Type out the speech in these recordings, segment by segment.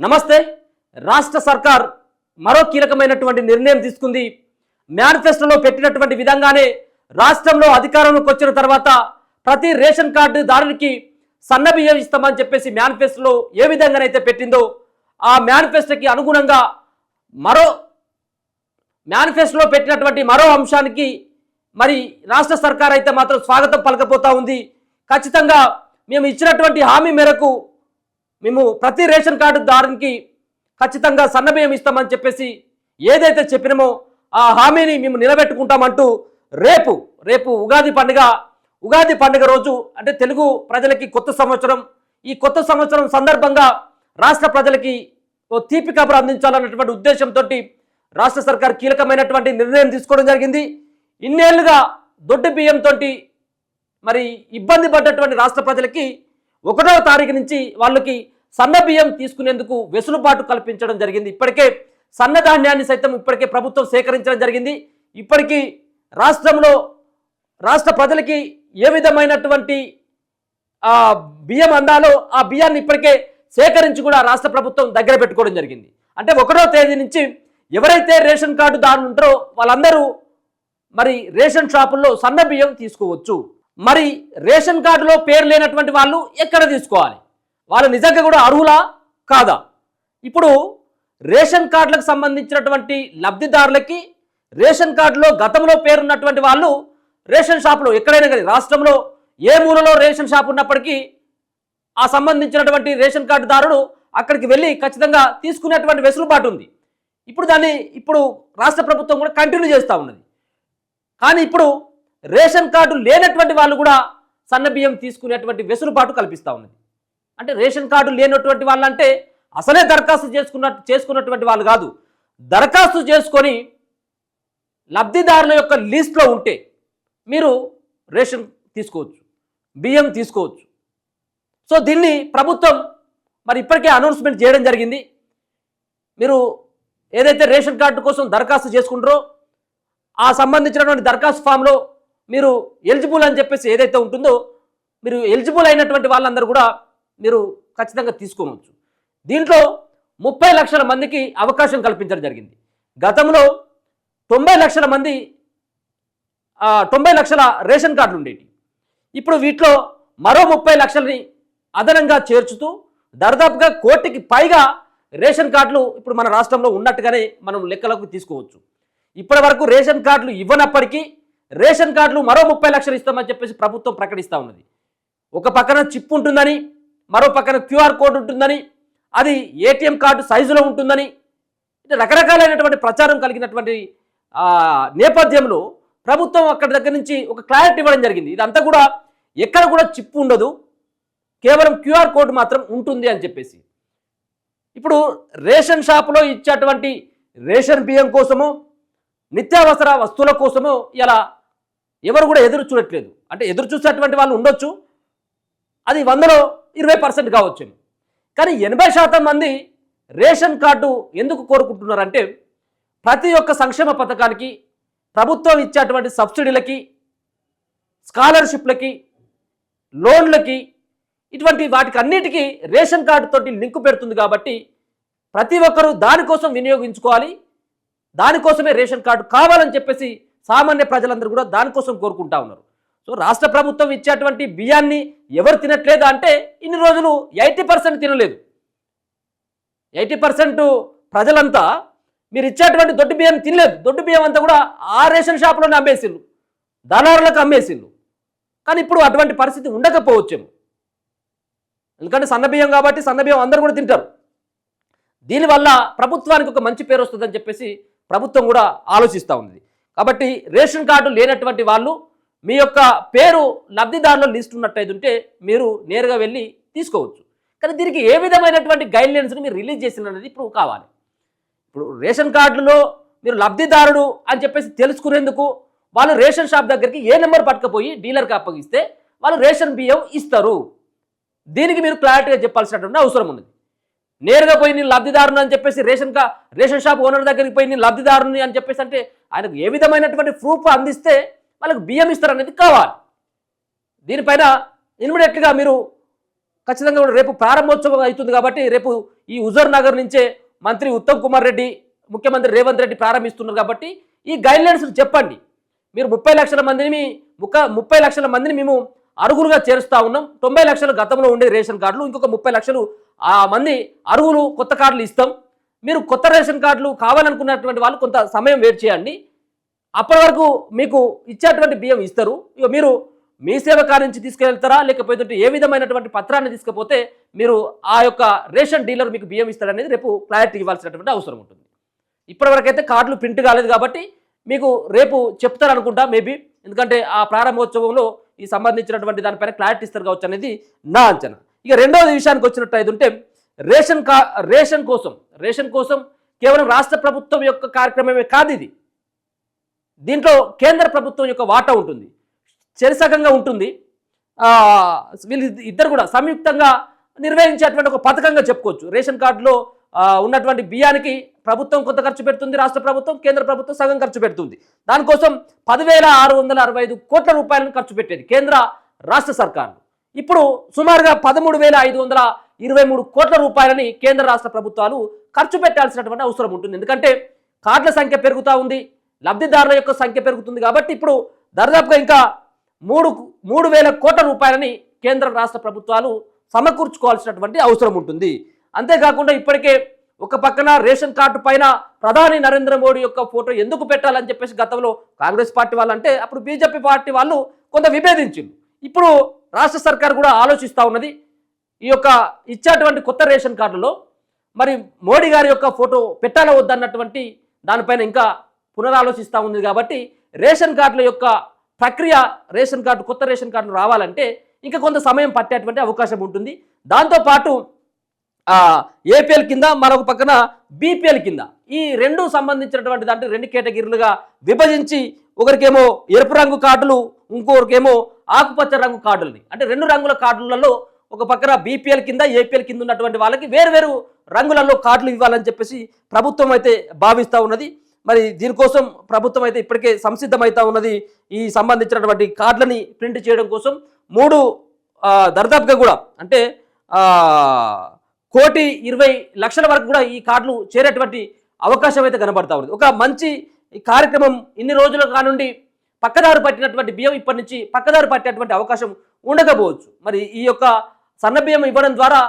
నమస్తే. రాష్ట్ర సర్కార్ మరో కీలకమైనటువంటి నిర్ణయం తీసుకుంది. మేనిఫెస్టోలో పెట్టినటువంటి విధంగానే రాష్ట్రంలో అధికారంలోకి వచ్చిన తర్వాత ప్రతి రేషన్ కార్డు దారునికి సన్నబియ్యం ఇస్తామని చెప్పేసి మేనిఫెస్టోలో ఏ విధంగానైతే పెట్టిందో ఆ మేనిఫెస్టోకి అనుగుణంగా మేనిఫెస్టోలో పెట్టినటువంటి మరో అంశానికి మరి రాష్ట్ర సర్కార్ అయితే మాత్రం స్వాగతం పలకపోతా ఉంది. ఖచ్చితంగా మేము ఇచ్చినటువంటి హామీ మేరకు మేము ప్రతి రేషన్ కార్డు దారునికి ఖచ్చితంగా సన్నబియ్యం ఇస్తామని చెప్పేసి ఏదైతే చెప్పినామో ఆ హామీని మేము నిలబెట్టుకుంటామంటూ రేపు ఉగాది పండుగ రోజు అంటే తెలుగు ప్రజలకి కొత్త సంవత్సరం, ఈ కొత్త సంవత్సరం సందర్భంగా రాష్ట్ర ప్రజలకి ఓ తీపి కబురు అందించాలన్నటువంటి ఉద్దేశంతో రాష్ట్ర సర్కార్ కీలకమైనటువంటి నిర్ణయం తీసుకోవడం జరిగింది. ఇన్నేళ్లుగా దొడ్డు బియ్యంతో మరి ఇబ్బంది పడ్డటువంటి రాష్ట్ర ప్రజలకి 1వ తారీఖు నుంచి వాళ్ళకి సన్న బియ్యం తీసుకునేందుకు వెసులుబాటు కల్పించడం జరిగింది. ఇప్పటికే సన్నధాన్యాన్ని సైతం ఇప్పటికే ప్రభుత్వం సేకరించడం జరిగింది. ఇప్పటికీ రాష్ట్ర ప్రజలకి ఏ విధమైనటువంటి బియ్యం అందాలో ఆ బియ్యాన్ని ఇప్పటికే సేకరించి కూడా రాష్ట్ర ప్రభుత్వం దగ్గర పెట్టుకోవడం జరిగింది. అంటే 1వ తేదీ నుంచి ఎవరైతే రేషన్ కార్డు దారులు ఉంటారో వాళ్ళందరూ మరి రేషన్ షాపుల్లో సన్న బియ్యం తీసుకోవచ్చు. మరి రేషన్ కార్డులో పేరు లేనటువంటి వాళ్ళు ఎక్కడ తీసుకోవాలి? వాళ్ళు నిజంగా కూడా అర్హులా కాదా? ఇప్పుడు రేషన్ కార్డులకు సంబంధించినటువంటి లబ్ధిదారులకి రేషన్ కార్డులో గతంలో పేరున్నటువంటి వాళ్ళు రేషన్ షాపులో ఎక్కడైనా కానీ రాష్ట్రంలో ఏ మూలలో రేషన్ షాప్ ఉన్నప్పటికీ ఆ సంబంధించినటువంటి రేషన్ కార్డుదారుడు అక్కడికి వెళ్ళి ఖచ్చితంగా తీసుకునేటువంటి వెసులుబాటు ఉంది. ఇప్పుడు రాష్ట్ర ప్రభుత్వం కూడా కంటిన్యూ చేస్తూ ఉన్నది. కానీ ఇప్పుడు రేషన్ కార్డు లేనటువంటి వాళ్ళు కూడా సన్నబియ్యం తీసుకునేటువంటి వెసులుబాటు కల్పిస్తూ ఉన్నది. అంటే రేషన్ కార్డు లేనటువంటి వాళ్ళు అంటే అసలే దరఖాస్తు చేసుకున్నటువంటి వాళ్ళు కాదు. దరఖాస్తు చేసుకొని లబ్ధిదారుల యొక్క లిస్ట్లో ఉంటే మీరు రేషన్ తీసుకోవచ్చు, బియ్యం తీసుకోవచ్చు. సో దీన్ని ప్రభుత్వం మరి ఇప్పటికే అనౌన్స్మెంట్ చేయడం జరిగింది. మీరు ఏదైతే రేషన్ కార్డు కోసం దరఖాస్తు చేసుకుంటారో ఆ సంబంధించినటువంటి దరఖాస్తు ఫామ్లో మీరు ఎలిజిబుల్ అని చెప్పేసి ఏదైతే ఉంటుందో మీరు ఎలిజిబుల్ అయినటువంటి వాళ్ళందరూ కూడా మీరు ఖచ్చితంగా తీసుకోవచ్చు. దీంట్లో 30 లక్షల మందికి అవకాశం కల్పించడం జరిగింది. గతంలో 90 లక్షల రేషన్ కార్డులు ఉండేవి. ఇప్పుడు వీటిలో మరో 30 లక్షలని అదనంగా చేర్చుతూ దాదాపుగా 1 కోటికి పైగా రేషన్ కార్డులు ఇప్పుడు మన రాష్ట్రంలో ఉన్నట్టుగానే మనం లెక్కలకు తీసుకోవచ్చు. ఇప్పటి వరకు రేషన్ కార్డులు ఇవ్వనప్పటికీ రేషన్ కార్డులు మరో 30 లక్షలు ఇస్తామని చెప్పేసి ప్రభుత్వం ప్రకటిస్తూ ఉన్నది. ఒక పక్కన చిప్ ఉంటుందని, మరో పక్కన క్యూఆర్ కోడ్ ఉంటుందని, అది ఏటీఎం కార్డు సైజులో ఉంటుందని, రకరకాలైనటువంటి ప్రచారం కలిగినటువంటి నేపథ్యంలో ప్రభుత్వం అక్కడి దగ్గర నుంచి ఒక క్లారిటీ ఇవ్వడం జరిగింది. ఇదంతా కూడా ఎక్కడ కూడా చిప్ ఉండదు, కేవలం క్యూఆర్ కోడ్ మాత్రం ఉంటుంది అని చెప్పేసి. ఇప్పుడు రేషన్ షాపులో ఇచ్చేటువంటి రేషన్ బియ్యం కోసమో నిత్యావసర వస్తువుల కోసమో ఇలా ఎవరు కూడా ఎదురు చూడట్లేదు. అంటే ఎదురు చూసేటువంటి వాళ్ళు ఉండొచ్చు, అది 100లో 20% కావచ్చు. కానీ 80% మంది రేషన్ కార్డు ఎందుకు కోరుకుంటున్నారంటే ప్రతి ఒక్క సంక్షేమ పథకానికి, ప్రభుత్వం ఇచ్చేటువంటి సబ్సిడీలకి, స్కాలర్షిప్లకి, లోన్లకి, ఇటువంటి వాటికి అన్నిటికీ రేషన్ కార్డు తోటి లింకు పెడుతుంది. కాబట్టి ప్రతి ఒక్కరూ దానికోసం వినియోగించుకోవాలి, దానికోసమే రేషన్ కార్డు కావాలని చెప్పేసి సామాన్య ప్రజలందరూ కూడా దానికోసం కోరుకుంటా ఉన్నారు. సో రాష్ట్ర ప్రభుత్వం ఇచ్చేటువంటి బియ్యాన్ని ఎవరు తినట్లేదా అంటే ఇన్ని రోజులు 80% తినలేదు. 80% ప్రజలంతా మీరు ఇచ్చేటువంటి దొడ్డు బియ్యాన్ని తినలేదు. దొడ్డు బియ్యం అంతా కూడా ఆ రేషన్ షాపులోనే అమ్మేసిళ్ళు, దళారులకు అమ్మేసిళ్ళు. కానీ ఇప్పుడు అటువంటి పరిస్థితి ఉండకపోవచ్చేమో, ఎందుకంటే సన్నబియ్యం కాబట్టి సన్నబియ్యం అందరూ కూడా తింటారు. దీనివల్ల ప్రభుత్వానికి ఒక మంచి పేరు వస్తుందని చెప్పేసి ప్రభుత్వం కూడా ఆలోచిస్తూ ఉంది. కాబట్టి రేషన్ కార్డు లేనటువంటి వాళ్ళు మీ యొక్క పేరు లబ్ధిదారుల లిస్ట్ ఉన్నట్టయితే మీరు నేరుగా వెళ్ళి తీసుకోవచ్చు. కానీ దీనికి ఏ విధమైనటువంటి గైడ్లైన్స్ని మీరు రిలీజ్ చేసినది ఇప్పుడు కావాలి. ఇప్పుడు రేషన్ కార్డులో మీరు లబ్ధిదారుడు అని చెప్పేసి తెలుసుకునేందుకు వాళ్ళు రేషన్ షాప్ దగ్గరికి ఏ నెంబర్ పట్టుకపోయి డీలర్కి అప్పగిస్తే వాళ్ళు రేషన్ బియ్యం ఇస్తారు. దీనికి మీరు క్లారిటీగా చెప్పాల్సినటువంటి అవసరం ఉన్నది. నేరుగా పోయి నేను లబ్ధిదారుని అని చెప్పేసి రేషన్ షాప్ ఓనర్ దగ్గరికి పోయి నేను లబ్ధిదారుని అని చెప్పేసి అంటే ఆయనకు ఏ విధమైనటువంటి ప్రూఫ్ అందిస్తే వాళ్ళకి బియ్యం ఇస్తారనేది కావాలి. దీనిపైన ఇమ్మీడియట్గా మీరు ఖచ్చితంగా కూడా రేపు ప్రారంభోత్సవం అవుతుంది కాబట్టి రేపు ఈ హుజూర్ నగర్ నుంచే మంత్రి ఉత్తమ్ కుమార్ రెడ్డి, ముఖ్యమంత్రి రేవంత్ రెడ్డి ప్రారంభిస్తున్నారు కాబట్టి ఈ గైడ్లైన్స్ చెప్పండి. మీరు 30 లక్షల మందిని 30 లక్షల మందిని మేము అర్హులుగా చేరుస్తూ ఉన్నాం. 90 లక్షలు గతంలో ఉండే రేషన్ కార్డులు, ఇంకొక 30 లక్షలు మంది అర్హులు కొత్త కార్డులు ఇస్తాం. మీరు కొత్త రేషన్ కార్డులు కావాలనుకున్నటువంటి వాళ్ళు కొంత సమయం వెయిట్ చేయండి. అప్పటి వరకు మీకు ఇచ్చేటువంటి బియ్యం ఇస్తారు. ఇక మీరు మీ సేవకా నుంచి తీసుకెళ్తారా, లేకపోతే ఏ విధమైనటువంటి పత్రాన్ని తీసుకపోతే మీరు ఆ యొక్క రేషన్ డీలర్ మీకు బియ్యం ఇస్తారనేది రేపు క్లారిటీ ఇవ్వాల్సినటువంటి అవసరం ఉంటుంది. ఇప్పటివరకైతే కార్డులు ప్రింట్ కాలేదు కాబట్టి మీకు రేపు చెప్తారనుకుంటా మేబీ, ఎందుకంటే ఆ ప్రారంభోత్సవంలో ఈ సంబంధించినటువంటి దానిపైన క్లారిటీ ఇస్తారు కావచ్చు అనేది నా అంచనా. ఇక రెండవది విషయానికి వచ్చినట్టు అయితే రేషన్ కోసం కేవలం రాష్ట్ర ప్రభుత్వం యొక్క కార్యక్రమమే కాదు ఇది. దీంట్లో కేంద్ర ప్రభుత్వం యొక్క వాటా ఉంటుంది, చెరిసగంగా ఉంటుంది. వీళ్ళు ఇద్దరు కూడా సంయుక్తంగా నిర్వహించేటువంటి ఒక పథకంగా చెప్పుకోవచ్చు. రేషన్ కార్డులో ఉన్నటువంటి బియ్యానికి ప్రభుత్వం కొంత ఖర్చు పెడుతుంది, రాష్ట్ర ప్రభుత్వం, కేంద్ర ప్రభుత్వం సగం ఖర్చు పెడుతుంది. దానికోసం 10,665 కోట్ల రూపాయలను ఖర్చు పెట్టేది కేంద్ర రాష్ట్ర సర్కార్లు. ఇప్పుడు సుమారుగా 13,523 కోట్ల రూపాయలని కేంద్ర రాష్ట్ర ప్రభుత్వాలు ఖర్చు పెట్టాల్సినటువంటి అవసరం ఉంటుంది. ఎందుకంటే కార్డుల సంఖ్య పెరుగుతూ ఉంది, లబ్ధిదారుల యొక్క సంఖ్య పెరుగుతుంది కాబట్టి ఇప్పుడు దాదాపుగా ఇంకా 3,000 కోట్ల రూపాయలని కేంద్ర రాష్ట్ర ప్రభుత్వాలు సమకూర్చుకోవాల్సినటువంటి అవసరం ఉంటుంది. అంతేకాకుండా ఇప్పటికే ఒక పక్కన రేషన్ కార్డు పైన ప్రధాని నరేంద్ర మోడీ యొక్క ఫోటో ఎందుకు పెట్టాలని చెప్పేసి గతంలో కాంగ్రెస్ పార్టీ వాళ్ళు అంటే అప్పుడు బీజేపీ పార్టీ వాళ్ళు కొంత విభేదించింది. ఇప్పుడు రాష్ట్ర సర్కార్ కూడా ఆలోచిస్తూ ఉన్నది. ఈ యొక్క ఇచ్చేటువంటి కొత్త రేషన్ కార్డులో మరి మోడీ గారి యొక్క ఫోటో పెట్టాలా వద్దన్నటువంటి దానిపైన ఇంకా పునరాలోచిస్తూ ఉంది. కాబట్టి రేషన్ కార్డుల యొక్క ప్రక్రియ, కొత్త రేషన్ కార్డులు రావాలంటే ఇంకా కొంత సమయం పట్టేటువంటి అవకాశం ఉంటుంది. దాంతోపాటు ఏపీఎల్ కింద, మరొక పక్కన బీపీఎల్ కింద ఈ రెండు సంబంధించినటువంటి దాంట్లో 2 కేటగిరీలుగా విభజించి ఒకరికేమో ఎరుపు రంగు కార్డులు, ఇంకొకరికేమో ఆకుపచ్చ రంగు కార్డులని, అంటే 2 రంగుల కార్డులలో ఒక పక్కన బీపీఎల్ కింద, ఏపీఎల్ కింద ఉన్నటువంటి వాళ్ళకి వేరు రంగులలో కార్డులు ఇవ్వాలని చెప్పేసి ప్రభుత్వం అయితే భావిస్తూ ఉన్నది. మరి దీనికోసం ప్రభుత్వం అయితే ఇప్పటికే సంసిద్ధమవుతా ఉన్నది. ఈ సంబంధించినటువంటి కార్డులని ప్రింట్ చేయడం కోసం 3 దర్దాపుగా కూడా అంటే 1,20,00,000 వరకు కూడా ఈ కార్డులు చేరేటువంటి అవకాశం అయితే కనబడతా ఉంది. ఒక మంచి కార్యక్రమం. ఇన్ని రోజుల కానుండి పక్కదారు పట్టినటువంటి బియ్యం ఇప్పటి నుంచి పక్కదారు పట్టేటువంటి అవకాశం ఉండకపోవచ్చు. మరి ఈ యొక్క సన్న బియ్యం ఇవ్వడం ద్వారా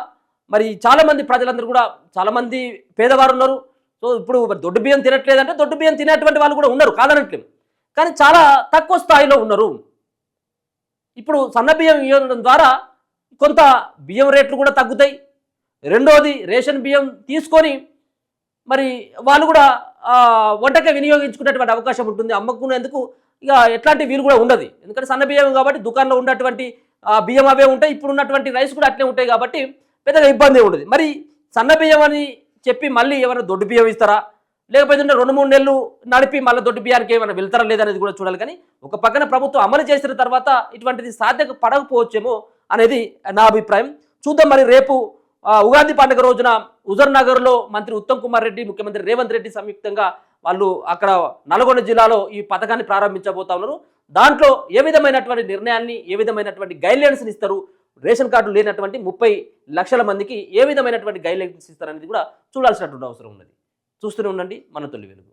మరి చాలామంది ప్రజలందరూ కూడా, చాలామంది పేదవారు ఉన్నారు. సో ఇప్పుడు దొడ్డు బియ్యం తినట్లేదంటే దొడ్డు బియ్యం తినేటువంటి వాళ్ళు కూడా ఉన్నారు, కాదనట్లేదు. కానీ చాలా తక్కువ స్థాయిలో ఉన్నారు. ఇప్పుడు సన్న బియ్యం ఇవ్వడం ద్వారా కొంత బియ్యం రేట్లు కూడా తగ్గుతాయి. రెండోది రేషన్ బియ్యం తీసుకొని మరి వాళ్ళు కూడా వంటకే వినియోగించుకునేటువంటి అవకాశం ఉంటుంది. అమ్మకునేందుకు ఇక ఎట్లాంటి వీలు కూడా ఉండదు. ఎందుకంటే సన్న బియ్యం కాబట్టి దుకాణంలో ఉన్నటువంటి బియ్యం అవే ఉంటాయి, ఇప్పుడు ఉన్నటువంటి రైస్ కూడా అట్లే ఉంటాయి కాబట్టి పెద్దగా ఇబ్బంది ఉండదు. మరి సన్న బియ్యం అని చెప్పి మళ్ళీ ఏమైనా దొడ్డు బియ్యం ఇస్తారా, లేకపోతే 2-3 నెలలు నడిపి మళ్ళీ దొడ్డు బియ్యానికి ఏమైనా వెళ్తారా లేదనేది కూడా చూడాలి. కానీ ఒక పక్కన ప్రభుత్వం అమలు చేసిన తర్వాత ఇటువంటిది సాధ్యం పడకపోవచ్చేమో అనేది నా అభిప్రాయం. చూద్దాం. మరి రేపు ఉగాది పండుగ రోజున హుజూర్ నగర్లో మంత్రి ఉత్తమ్ కుమార్ రెడ్డి, ముఖ్యమంత్రి రేవంత్ రెడ్డి సంయుక్తంగా వాళ్ళు అక్కడ నల్గొండ జిల్లాలో ఈ పథకాన్ని ప్రారంభించబోతా ఉన్నారు. దాంట్లో ఏ విధమైనటువంటి నిర్ణయాన్ని, ఏ విధమైనటువంటి గైడ్లైన్స్ని ఇస్తారు, రేషన్ కార్డు లేనటువంటి 30 లక్షల మందికి ఏ విధమైనటువంటి గైడ్లైన్స్ ఇస్తారనేది కూడా చూడాల్సినటువంటి అవసరం ఉన్నది. చూస్తూనే ఉండండి మన తొలి వెలుగు.